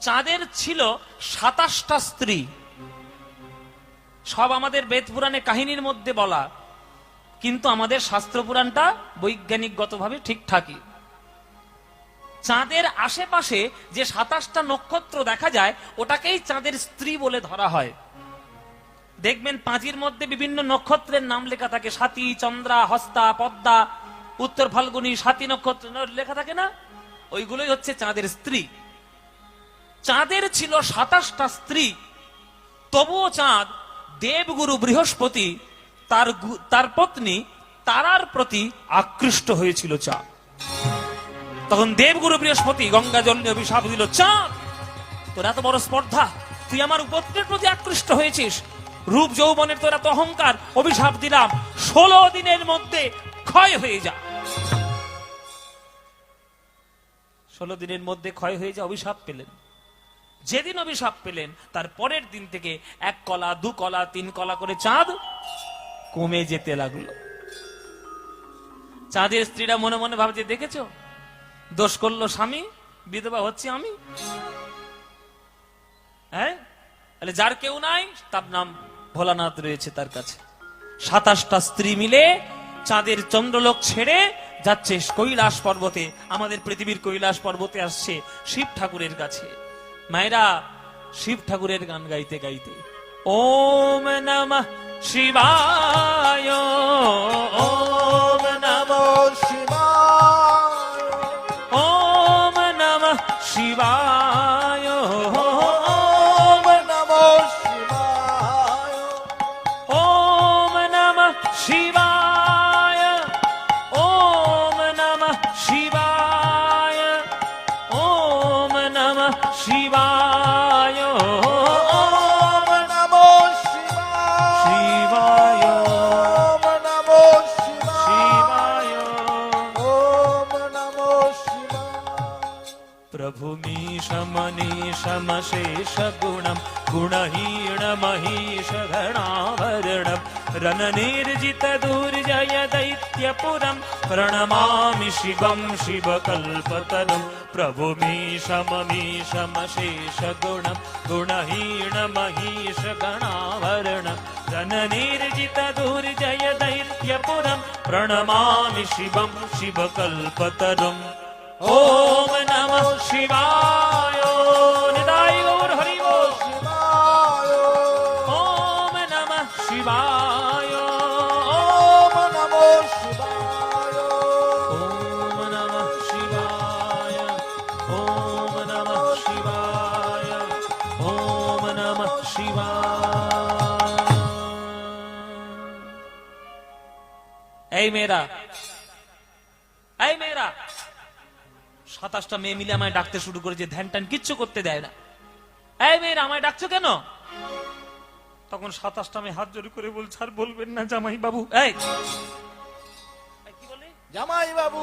চাঁদের ছিল ২৭টা স্ত্রী। সব আমাদের বেদ পুরাণে কাহিনীর মধ্যে বলা, কিন্তু আমাদের শাস্ত্র পুরাণটা বৈজ্ঞানিকগতভাবে ঠিকঠাকই। চাঁদের আশেপাশে যে ২৭টা নক্ষত্র দেখা যায় ওটাকেই চাঁদের স্ত্রী বলে ধরা হয়। দেখবেন পাঁচির মধ্যে বিভিন্ন নক্ষত্রের নাম লেখা থাকে, স্বাতী, চন্দ্রা, হস্তা, পদ্মা, উত্তর ফাল্গুনী, স্বাতী নক্ষত্র লেখা থাকে না, ওইগুলোই হচ্ছে চাঁদের স্ত্রী। চাঁদের ছিল ২৭টা স্ত্রী, তবুও চাঁদ দেবগুরু বৃহস্পতি তার পত্নী তারার প্রতি আকৃষ্ট হয়েছিল। চাঁদ তখন দেবগুরু বৃহস্পতি গঙ্গা জল নিয়ে অভিশাপ দিল, চাঁদ তোর এত বড় স্পর্ধা, তুই আমার পত্নীর প্রতি আকৃষ্ট হয়েছিস, রূপ যৌবনের তোর এত অহংকার, অভিশাপ দিলাম ১৬ দিনের মধ্যে ক্ষয় হয়ে যা। ১৬ দিনের মধ্যে ক্ষয় হয়ে যা অভিশাপ পেলেন। যেদিন অভিশাপ পেলেন তার পরের দিন থেকে ১ কলা, ২ কলা, ৩ কলা করে চাঁদ কমে যেতে লাগলো। চাঁদের স্ত্রীরা মনে মনে ভাবছে, দেখেছো দোষ করলো স্বামী, বিধবা হচ্ছে আমি। হ্যাঁ, যার কেউ নাই তার নাম ভোলানাথ রয়েছে তার কাছে। ২৭টা স্ত্রী মিলে চাঁদের চন্দ্রলোক ছেড়ে যাচ্ছে কৈলাস পর্বতে, আমাদের পৃথিবীর কৈলাস পর্বতে আসছে শিব ঠাকুরের কাছে। মায়েরা শিব ঠাকুরের গান গাইতে গাইতে ওম নমঃ শিবায়, ওম নমঃ শিবায়, ওম নমঃ শিবায়, ওম নমঃ শিবায়, ওম নমঃ শিবায়, ওম নমঃ শিবায়, ওম নমঃ শিবায়, ওম নমঃ শিবায়, ওম নমঃ শিবায়, ওম নমঃ শিবায়। প্রভু মীশমনীশমশেষ গুণম গুণহীন মহিষ ঘনাভरणम रन निर्जित दुर्जय दैत्यपुरम प्रणमामि शिवं शिवकल्पतरुं। प्रभु मीशमशेष गुणम गुणहीन महिष गणाभरणम रन निर्जित दुर्जय दैत्यपुरम प्रणमामि शिवं शिवकल्पतरुं। ओम नमः शिवाय, निताय गौर हरि बोल। ओम नमः शिवाय, ओम नमः शिवाय, ओम नमः शिवाय, ओम नमः शिवाय, ओम नमः शिवाय। এই মেয়েরা, এই মেয়েরা, ২৭টা মেয়ে মিলে আমায় ডাকতে শুরু করেছে, ধ্যান টান কিচ্ছু করতে দেয় না। এই মেয়েরা আমায় ডাকছো কেন? তখন ২৭টা মেয়ে হাত জোড় করে বলছে, আর বলবেন না জামাই বাবু। এই কি বলে জামাই বাবু?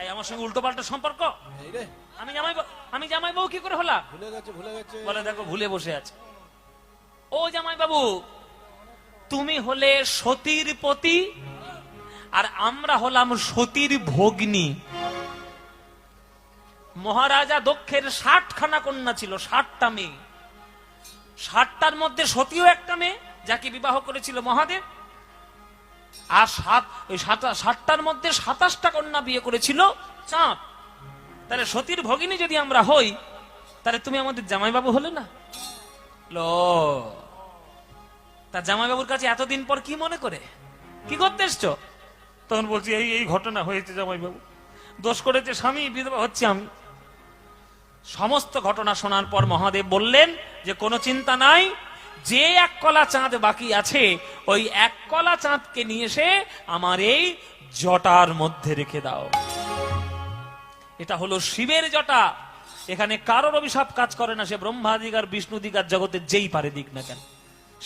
এই আমার সঙ্গে উল্টো পাল্টা সম্পর্ক। আমি জামাই বাবু কি করে হলাম? ভুলে গেছে, ভুলে গেছে। বলে দেখো ভুলে বসে আছে। ও জামাই বাবু, তুমি হলে সতীর পতি আর আমরা হলাম সতীর ভগ্নী। মহারাজা দক্ষের ৬০খানা কন্যা ছিল, ৬০টা মেয়ে। ৬০টার মধ্যে সতীও একটা মেয়ে, যাকে বিবাহ করেছিল মহাদেব। আর ৬০টার মধ্যে ২৭টা কন্যা বিয়ে করেছিল চাঁদ। তাহলে সতীর ভগিনী যদি আমরা হই, তাহলে তুমি আমাদের জামাইবাবু হলে না? লো, তা জামাইবাবুর কাছে এতদিন পর কি মনে করে, কি করতে এসছো? তখন বলছি, এই ঘটনা হয়েছে জামাইবাবু, দোষ করেছে স্বামী, বিধবা হচ্ছে আমি। সমস্ত ঘটনা শোনার পর মহাদেব বললেন যে কোনো চিন্তা নাই, যে ১ কলা চাঁদ বাকি আছে ওই ১ কলা চাঁদকে নিয়ে এসে আমার এই জটার মধ্যে রেখে দাও। এটা হলো শিবের জটা, এখানে কারোর অভিশাপ কাজ করে না, সে ব্রহ্মাদিক আর বিষ্ণুদিক আর জগতের যেই পারে দিক না কেন,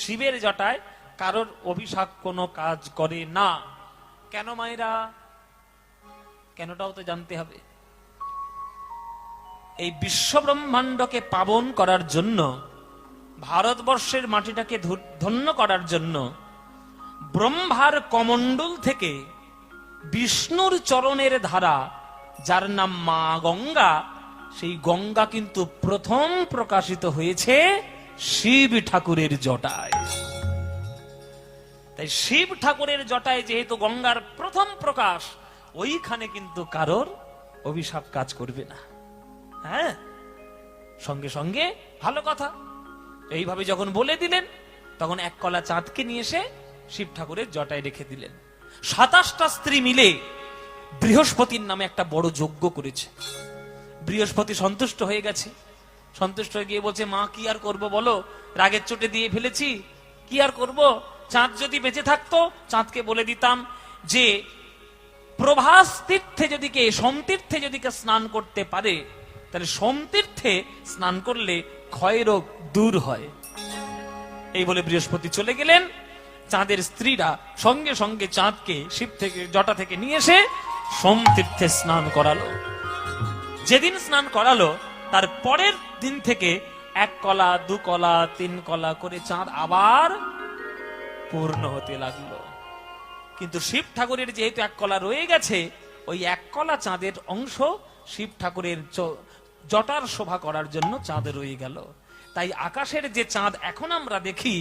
শিবের জটায় কারোর অভিশাপ কোনো কাজ করে না। কেন মায়েরা? কেনটাও তো জানতে হবে। এই বিশ্ব ব্রহ্মাণ্ডকে পাবন করার জন্য, ভারতবর্ষের মাটিটাকে ধন্য করার জন্য ব্রহ্মার কমণ্ডল থেকে বিষ্ণুর চরণের ধারা, যার নাম মা গঙ্গা, সেই গঙ্গা কিন্তু প্রথম প্রকাশিত হয়েছে শিব ঠাকুরের জটায়। তাই শিব ঠাকুরের জটায় যেহেতু গঙ্গার প্রথম প্রকাশ, ওইখানে কিন্তু কারোর অভিশাপ কাজ করবে না। হ্যাঁ, সঙ্গে সঙ্গে ভালো কথা। এইভাবে যখন বলে দিলেন, তখন এক কলা চাঁদকে নিয়ে এসে শিব ঠাকুরের জটায় রেখে দিলেন। 27টা স্ত্রী মিলে বৃহস্পতির নামে একটা বড় যজ্ঞ করেছে। বৃহস্পতি সন্তুষ্ট হয়ে গেছে। সন্তুষ্ট হয়ে গিয়ে বলছে, মা কি আর করব বলো, রাগের চোটে দিয়ে ফেলেছি, কি আর করব। চাঁদ যদি বেঁচে থাকতো, চাঁদকে বলে দিতাম যে প্রভাস তীর্থে যদি কে, সোমতীর্থে যদি কে স্নান করতে পারে, তাহলে সোমতীর্থে স্নান করলে ক্ষয় রোগ দূর হয়। এই বলে বৃহস্পতি চলে গেলেন। চাঁদের স্ত্রীরা সঙ্গে সঙ্গে চাঁদকে শিব থেকে জটা থেকে নিয়ে এসে সোমতীর্থে স্নান করালো। যেদিন স্নান করালো, তার পরের দিন থেকে 1 কলা 2 কলা 3 কলা করে চাঁদ আবার পূর্ণ হতে লাগলো। কিন্তু শিব ঠাকুরের যেহেতু 1 কলা রয়ে গেছে, ওই 1 কলা চাঁদের অংশ শিব ঠাকুরের জটার শোভা করার জন্য চাঁদ রয়ে গেল। তাই আকাশের যে চাঁদ এখন আমরা দেখি,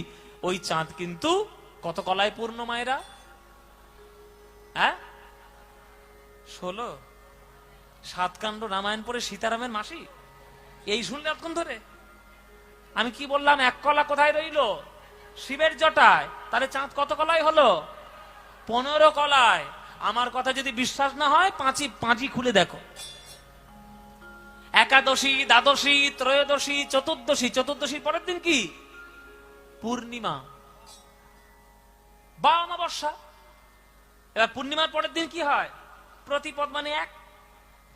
ওই চাঁদ কিন্তু কত কলায় পূর্ণ মায়েরা? 16। 7 কাণ্ড রামায়ণ পড়ে সীতারামের মাসি এই শুনলে এতক্ষণ ধরে আমি কি বললাম? 1 কলা কোথায় রইল? শিবের জটায়। তাহলে চাঁদ কত কলায় হলো? 15 কলায়। আমার কথা যদি বিশ্বাস না হয়, পাঁচি খুলে দেখো। একাদশী, দ্বাদশী, ত্রয়োদশী, চতুর্দশী। চতুর্দশীর পরের দিন কি? পূর্ণিমা বা অমাবস্যা। এবার পূর্ণিমার পরের দিন কি হয়? প্রতিপদ, মানে 1।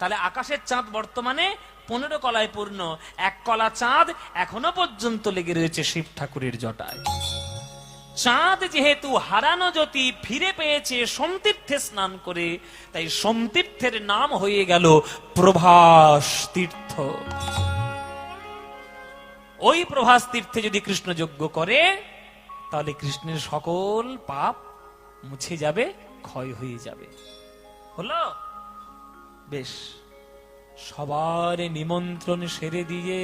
তাহলে আকাশের চাঁদ বর্তমানে 15 কলায় পূর্ণ। 1 কলা চাঁদ এখনো পর্যন্ত লেগে রয়েছে শিব ঠাকুরের জটায়। চাঁদ যেহেতু হারানো জ্যোতি ফিরে পেয়েছে সোমতীর্থে স্নান করে, তাই সোমতীর্থের নাম হয়ে গেল প্রভাস তীর্থ। ওই প্রভাস তীর্থে যদি কৃষ্ণ যজ্ঞ করে, তাহলে কৃষ্ণের সকল পাপ মুছে যাবে, ক্ষয় হয়ে যাবে। হলো? বেশ, সবার নিমন্ত্রণ সেরে দিয়ে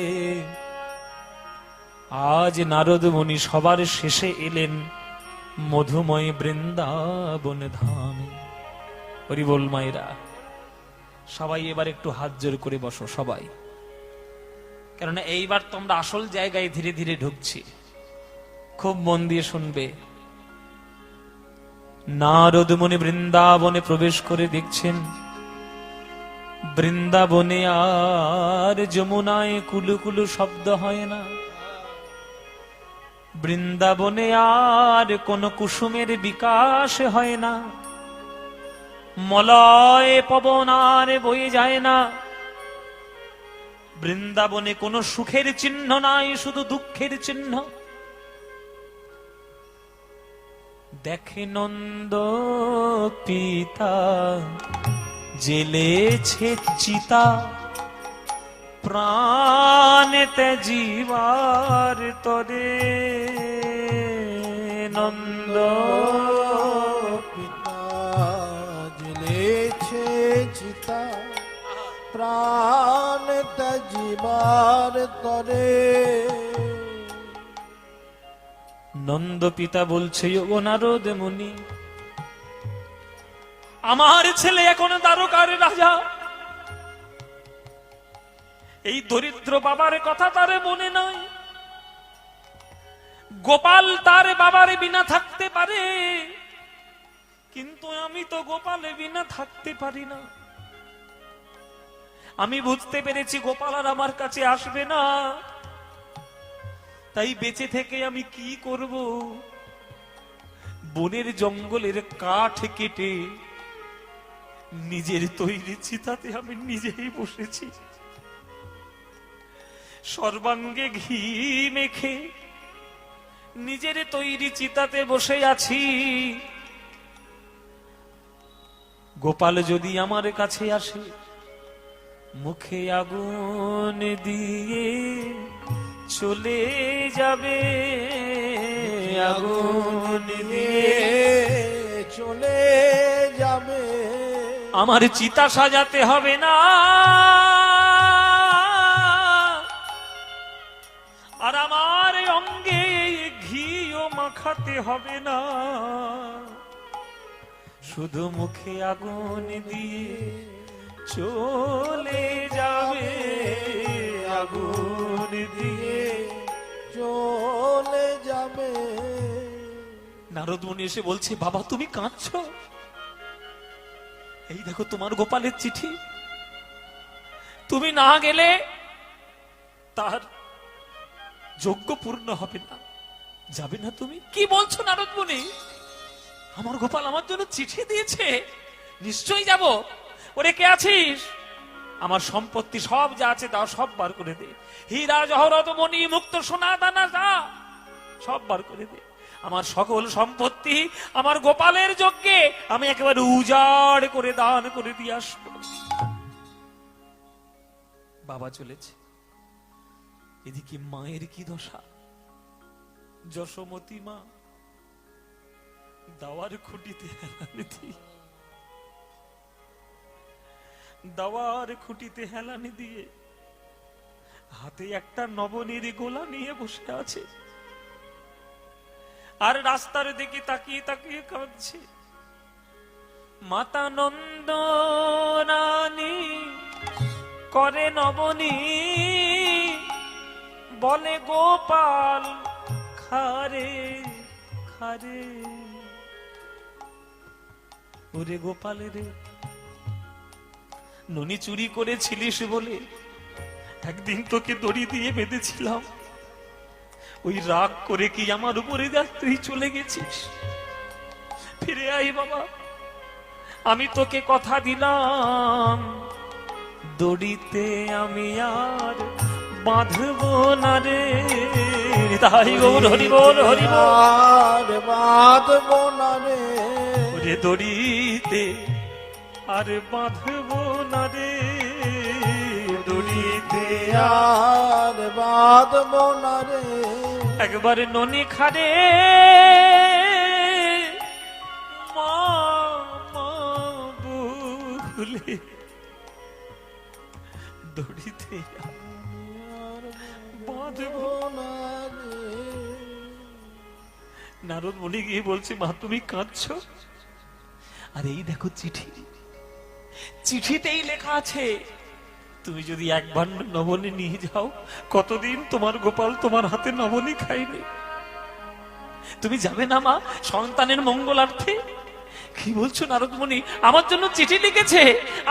আজ নারদ মুনি সবার শেষে এলেন মধুময় বৃন্দাবন ধামে। হরি বল মায়েরা, সবাই এবার একটু হাত জোর করে বসো সবাই, কেননা এইবার তোমরা আসল জায়গায় ধীরে ধীরে ঢুকছি। খুব মন দিয়ে শুনবে। নারদ মুনি বৃন্দাবনে প্রবেশ করে দেখছেন, বৃন্দাবনে আর যমুনায় কুলুকুলু শব্দ হয় না। বৃন্দাবনে আর কোন কুসুমের বিকাশ হয় না। মলয় পবন আর বয়ে যায় না। বৃন্দাবনে কোনো সুখের চিহ্ন নাই, শুধু দুঃখের চিহ্ন। দেখে নন্দ পিতা জেলেছে চিতা, প্রাণেতে জীবার তরে। নন্দ পিতা জেলেছে চিতা, প্রাণেতে জীবার তরে। নন্দ পিতা বলছে, ও নারদ মুনি, আমার ছেলে এখন দ্বারকার রাজা। এই দরিদ্র বাবার কথা তার মনে নাই। গোপাল তার বাবার বিনা থাকতে পারে, কিন্তু আমি তো গোপালে বিনা থাকতে পারি না। আমি বুঝতে পেরেছি গোপাল আর আমার কাছে আসবে না। তাই বেঁচে থেকে আমি কি করব? বনের জঙ্গলের কাঠ কেটে নিজের তৈরি চিতাতে আমি নিজেই বসেছি। সর্বাঙ্গে ঘি মেখে নিজের তৈরি চিতাতে বসে আছি। গোপাল যদি আমার কাছে আসে, মুখে আগুন দিয়ে চলে যাবে। আগুন দিয়ে চলে যাবে। আমার চিতা সাজাতে হবে না। আর আমার এই অঙ্গে ঘিও মাখাতে হবে না, শুধু মুখে আগুন দিয়ে চলে যাবে, আগুন দিয়ে চলে যাবে। নারদ মুনি এসে বলছে, বাবা তুমি কাঁদছো? এই দেখো তোমার গোপালের চিঠি, তুমি না গেলে তার যজ্ঞ পূর্ণ হবে না, যাবে না তুমি? কি বলছো নারদ মুনি? আমার গোপাল আমার জন্য চিঠি দিয়েছে, নিশ্চয়ই যাব। ওরে কে আছিস? আমার সম্পত্তি সব যা আছে তা সব বার করে দে, হীরা জহরত মণি মুক্ত সোনা দানা যা সব বার করে দে। আমার সকল সম্পত্তি আমার গোপালের যজ্ঞে আমি একেবারে উজাড় করে দান করে দিয়ে আসবো। বাবা চলেছে, এদিকে মায়ের কি দশা। যশোমতী মা দাওয়ার খুঁটিতে হেলানি দিয়ে, দাওয়ার খুঁটিতে হেলানি দিয়ে হাতে একটা নবনীর গোলা নিয়ে বসে আছে, আর রাস্তার দিকে তাকিয়ে তাকিয়ে কাঁদছে। মাতা নন্দরানী করে নবনী, বলে গোপাল খারে খারে। ওরে গোপালে রে, ননি চুরি করেছিলিস বলে একদিন তোকে দড়ি দিয়ে বেঁধেছিলাম, ওই রাগ করে কি আমার উপরে তুই চলে গেছিস? ফিরে আই বাবা, আমি তোকে কথা দিলাম, দড়িতে আমি আর বাঁধবো না রে। তাই গৌর হরি বল, হরি বল। আর বাঁধবো না রে, ওরে দড়িতে আর বাঁধবো না রে, দড়িতে আর বাঁধবো না রে। একবার ননি খারে মা মা বলে দড়িতে বাঁধবো না রে। নারদ মুনি গিয়ে বলছে, মা তুমি কাঁদছো? আর এই দেখো চিঠি, চিঠিতেই লেখা আছে, তুমি যদি একবার নবনী নিয়ে যাও, কতদিন তোমার গোপাল তোমার হাতে নবনী খাইনি। তুমি যাবে না মা সন্তানের মঙ্গলার্থে? কি বলছো নারদ মুনি? আমার জন্য চিঠি লিখেছে,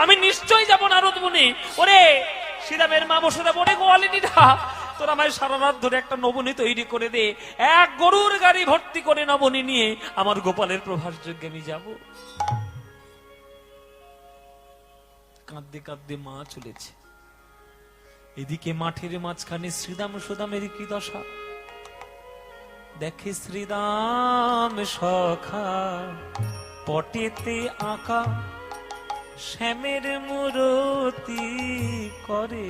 আমি নিশ্চয়ই যাব নারদ মুনি। ওরে শ্রীরামের মা বসুরা বলে গোয়ালিনীরা, তোরা আমায় সারা রাত ধরে একটা নবনী তৈরি করে দে, এক গরুর গাড়ি ভর্তি করে নবনী নিয়ে আমার গোপালের প্রভাস যজ্ঞে আমি যাব। কাঁদতে কাঁদতে মা চলেছে। এদিকে মাঠের মাঝখানে শ্রীদাম সুদামের কি দশা। দেখে শ্রীদাম সখা পটেতে আঁকা শ্যামের মূরতি করে।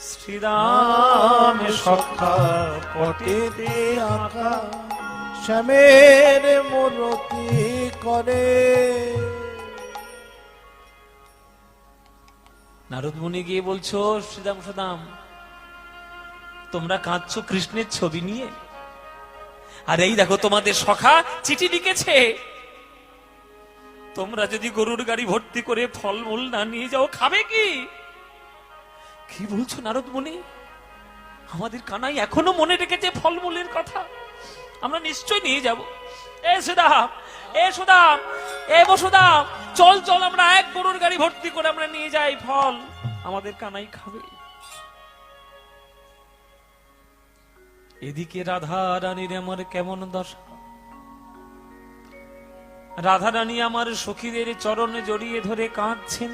শ্রীরাম সখা পটেতে আঁকা শ্যামের মূরতি করে। নারদ মুনি গিয়ে বলছো, শ্রীদাম সুদাম তোমরা কাঁদছো কৃষ্ণের ছবি নিয়ে, আর এই দেখো তোমাদের সখা চিঠি লিখেছে, তোমরা যদি গরুর গাড়ি ভর্তি করে ফলমূল না নিয়ে যাও খাবে কি? কি বলছো নারদ মুনি? আমাদের কানাই এখনো মনে রেখেছে ফলমূলের কথা, আমরা নিশ্চয় নিয়ে যাব। এ সুদাম, এ সুদাম, এ বসুদাম, চল চল আমরা এক গরুর গাড়ি ভর্তি করে আমরা নিয়ে যাই ফল, আমাদের কানাই খাবে। এদিকে রাধা রানীর আমার কেমন দশা। রাধা রানী আমার সখীদের চরণে জড়িয়ে ধরে কাঁদছেন,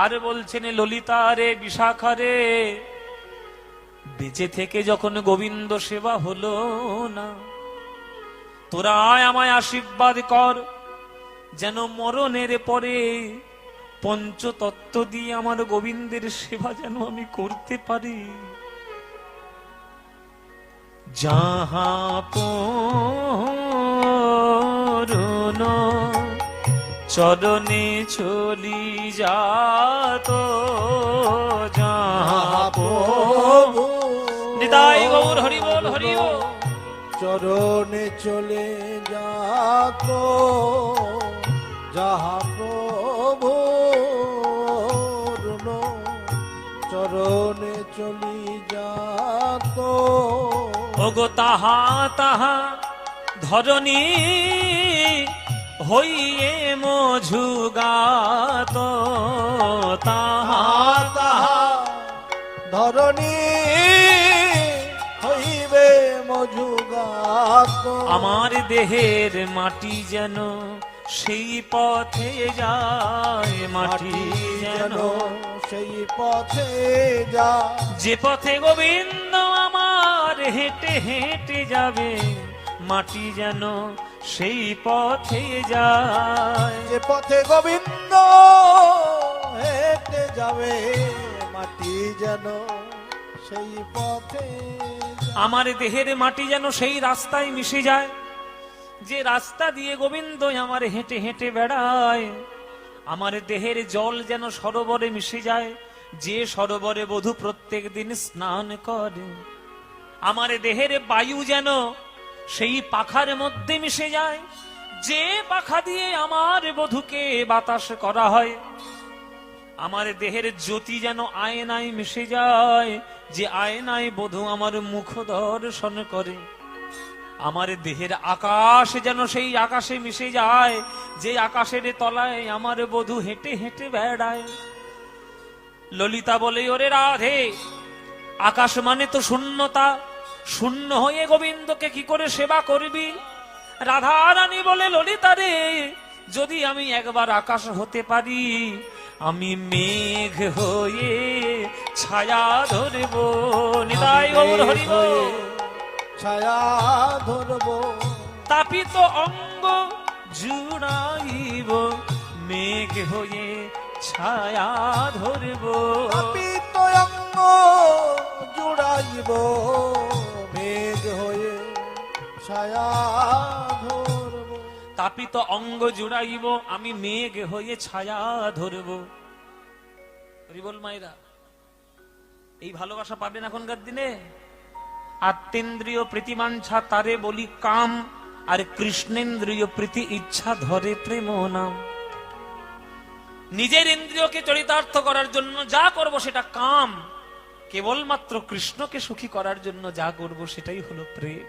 আর বলছেন, ললিতা রে বিশাখা রে, বেঁচে থেকে যখন গোবিন্দ সেবা হলো না, তোরা আয় আমায় আশীর্বাদ কর, যেন মরণের পরে পঞ্চতত্ত্ব দিয়ে আমার গোবিন্দের সেবা যেন আমি করতে পারি। যাহা পূর্ণ চরণে চলি যাত, যাহা নিতাই গৌর হরি বল হরি বল। চরণে চলে যাত যাহা প্রভু চরণে চলি যাত ওগো তাহা তাহা ধরণী হইয়ে মঝুগাত তাহা তাহা ধরণী হইবে মজুগাত আমার দেহের মাটি যেন সেই পথে যায়, মাটি যেন সেই পথে যা যে পথে গোবিন্দ আমার হেঁটে হেঁটে যাবে, মাটি যেন সেই পথে যায়। যে পথে গোবিন্দ হেঁটে যাবে মাটি যেন সেই পথে যায়। আমার দেহের মাটি যেন সেই রাস্তায় মিশে যায়, যে রাস্তা দিয়ে গোবিন্দ আমার হেঁটে হেঁটে বেড়ায়। আমার দেহের জল যেন সরোবরে মিশে যায়, যে সরোবরে বধূ প্রত্যেক দিন স্নান করে। আমার দেহের বায়ু যেন সেই পাখার মধ্যে মিশে যায়, যে পাখা দিয়ে আমার বধূকে বাতাস করা হয়। আমার দেহের জ্যোতি যেন আয়নায় মিশে যায়, যে আয়নায় বধূ আমার মুখ দর্শন করে। আমার দেহের আকাশ যেন সেই আকাশে মিশে যায়, যে আকাশের তলায় আমার বধূ হেঁটে হেঁটে বেড়ায়। ললিতা বলে, ওরে রাধে, আকাশ মানে তো শূন্যতা, শূন্য হয়ে গোবিন্দকে কি করে সেবা করবি? রাধা রানী বলে, ললিতা রে, যদি আমি একবার আকাশ হতে পারি, আমি মেঘ হয়ে ছায়া ধরব। নিতাই গৌর হরি বল। ছায়া ধরব তাপিত অঙ্গ জুড়াইব, মেঘ হয়ে ছায়া ধরব। তাপিত অঙ্গ জুড়াইব, মেঘ হয়ে ছায়া ধরব। তাপিত অঙ্গ জুড়াইব, আমি মেঘ হয়ে ছায়া ধরব। হরিবল মায়েরা, এই ভালোবাসা পাবেন এখনকার দিনে? আত্মেন্দ্রিয় প্রীতিমাঞ্ছা তারে বলি কাম, আর কৃষ্ণেন্দ্রিয় প্রীতি ইচ্ছা ধরে প্রেম নাম। নিজের ইন্দ্রিয়কে চরিতার্থ করার জন্য যা করব সেটা কাম, কেবলমাত্র কৃষ্ণকে সুখী করার জন্য যা করব সেটাই হলো প্রেম।